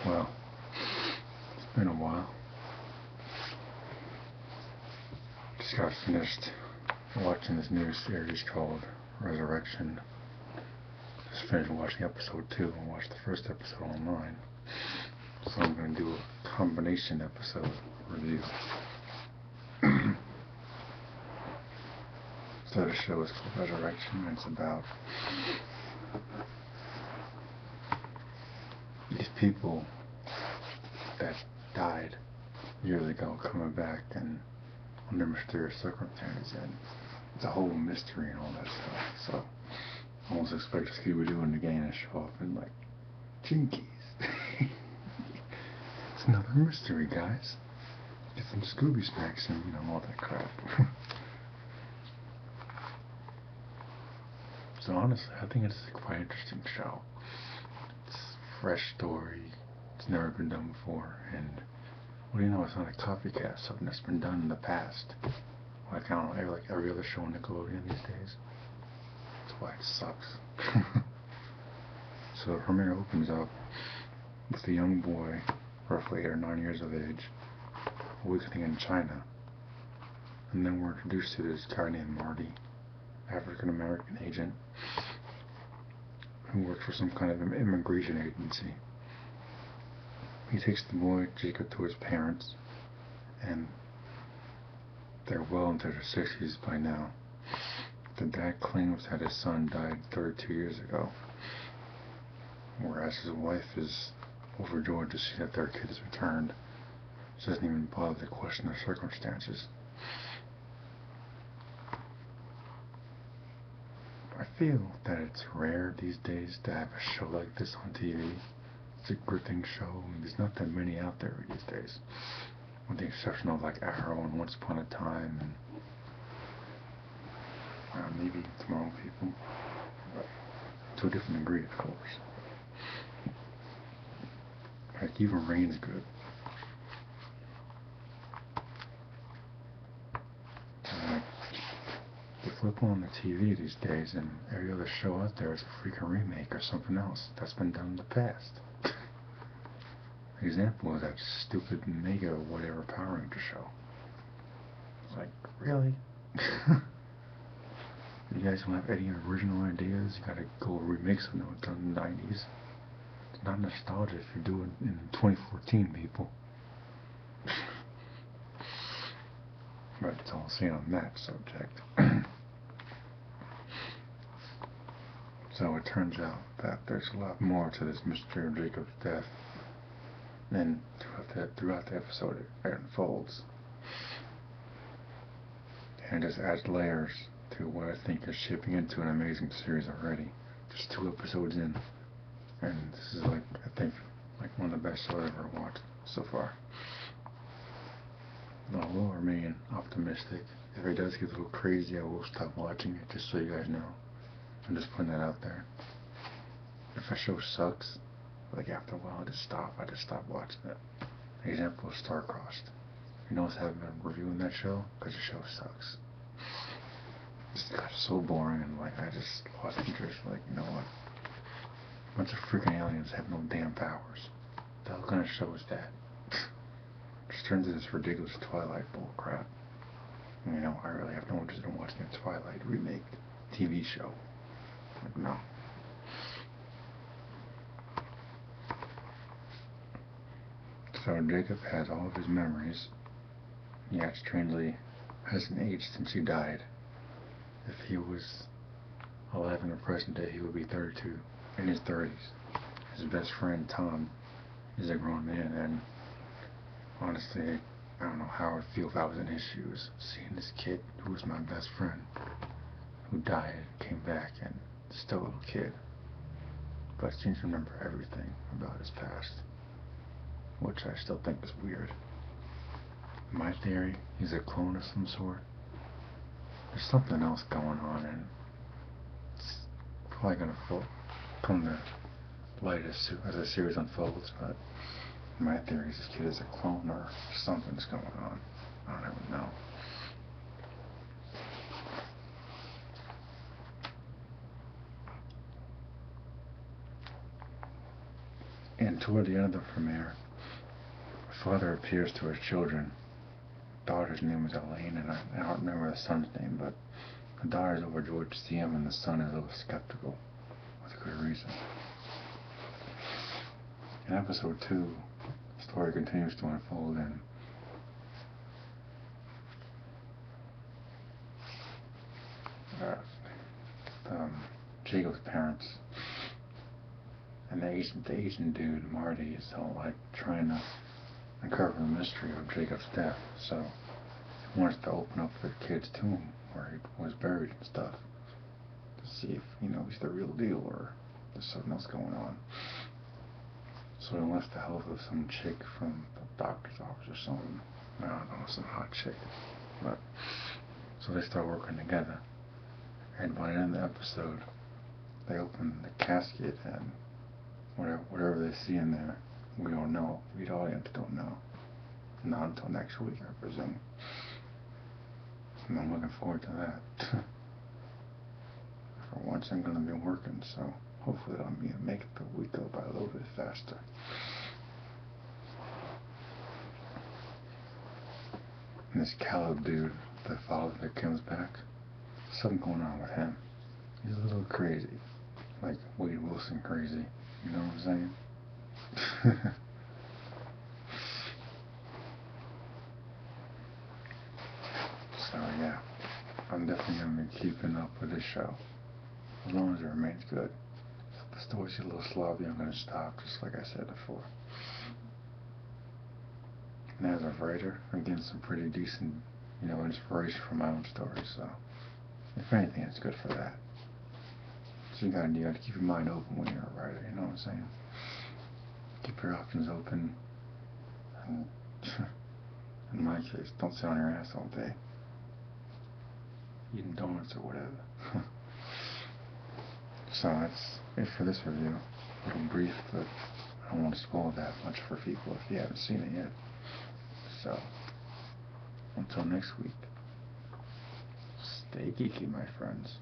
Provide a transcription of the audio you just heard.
well, it's been a while. Just got finished watching this new series called Resurrection. Just finished watching episode 2 and watched the first episode online. So I'm going to do a combination episode review. So the show is called Resurrection, and it's about these people that died years ago coming back and under mysterious circumstances, and it's a whole mystery and all that stuff. So I almost expect Scooby-Doo and the gang to show up and like, Jinkies. It's another mystery, guys. Get some Scooby snacks and all that crap. So honestly, I think it's a quite interesting show. It's a fresh story. It's never been done before, and what do you know? It's not a copycat of something that's been done in the past. Like I don't know, like every other show on Nickelodeon these days. That's why it sucks. So the premiere opens up with a young boy, roughly 8 or 9 years of age, awakening in China, and then we're introduced to this guy named Marty, African American agent, who works for some kind of immigration agency. He takes the boy, Jacob, to his parents, and they're well into their 60s by now. The dad claims that his son died 32 years ago, whereas his wife is overjoyed to see that their kid has returned. She doesn't even bother to question the circumstances. I feel that it's rare these days to have a show like this on TV. It's a gripping show. I mean, there's not that many out there these days, with the exception of like Arrow and Once Upon a Time and maybe Tomorrow People, but to a different degree, of course. Like even Reign's good. Like, you flip on the TV these days, and every other show out there is a freaking remake or something else that's been done in the past. An example is that stupid Mega or whatever Power Ranger show. It's like, really? You guys don't have any original ideas? You gotta go remake something that was done in the 90s. It's not nostalgia if you do it in 2014, people. But it's all seen on that subject. So it turns out that there's a lot more to this mystery of Jacob's death. And throughout the episode it unfolds. And it just adds layers to what I think is shaping into an amazing series already. Just 2 episodes in. And this is like, I think, like one of the best shows I've ever watched so far. I will remain optimistic. If it does get a little crazy, I will stop watching it, just so you guys know. I'm just putting that out there. If a show sucks, like after a while, I just stop watching it. An example is Star-Crossed. You notice I haven't been reviewing that show because the show sucks. It just got so boring, and like I just lost interest. Like, you know what? A bunch of freaking aliens have no damn powers. The hell kind of show is that? Just turns into this ridiculous Twilight bull crap. I really have no interest in watching a Twilight remake TV show. Like, no. So Jacob has all of his memories, yet strangely hasn't aged since he died. If he was alive in the present day, he would be 32, in his 30s. His best friend, Tom, is a grown man, and honestly, I don't know how I would feel if I was in his shoes, seeing this kid who was my best friend, who died, came back, and still a little kid, but seems to remember everything about his past, which I still think is weird. My theory, he's a clone of some sort. There's something else going on, and it's probably going to come to light as the series unfolds, but my theory is this kid is a clone or something's going on. I don't even know. And toward the end of the premiere, the father appears to his children. The daughter's name is Elaine, and I don't remember the son's name, but the daughter's overjoyed to see him, and the son is a little skeptical, with good reason. In episode 2, the story continues to unfold, and Jacob's parents and the Asian dude, Marty, is all like trying to uncover the mystery of Jacob's death, so he wants to open up the kid's tomb where he was buried and stuff to see if, he's the real deal or there's something else going on. So he enlists the help of some chick from the doctor's office or something. I don't know, some hot chick. But so they start working together. And by the end of the episode, they open the casket, and whatever they see in there, we don't know. We, the audience, don't know. Not until next week, I presume. And I'm looking forward to that. For once, I'm going to be working, so hopefully I'll make the week go by a little bit faster. And this Caleb dude, the father that comes back, something going on with him. He's a little crazy. Like Wade Wilson crazy. You know what I'm saying? So yeah, I'm definitely going to be keeping up with this show. As long as it remains good. If the story's a little sloppy, I'm going to stop, just like I said before. And as a writer, I'm getting some pretty decent, inspiration from my own stories, so if anything, it's good for that. So you gotta keep your mind open when you're a writer, you know what I'm saying? Keep your options open, and in my case, don't sit on your ass all day, eating donuts or whatever. So that's it for this review. A little brief, but I don't want to spoil that much for people if you haven't seen it yet. So, until next week, stay geeky, my friends.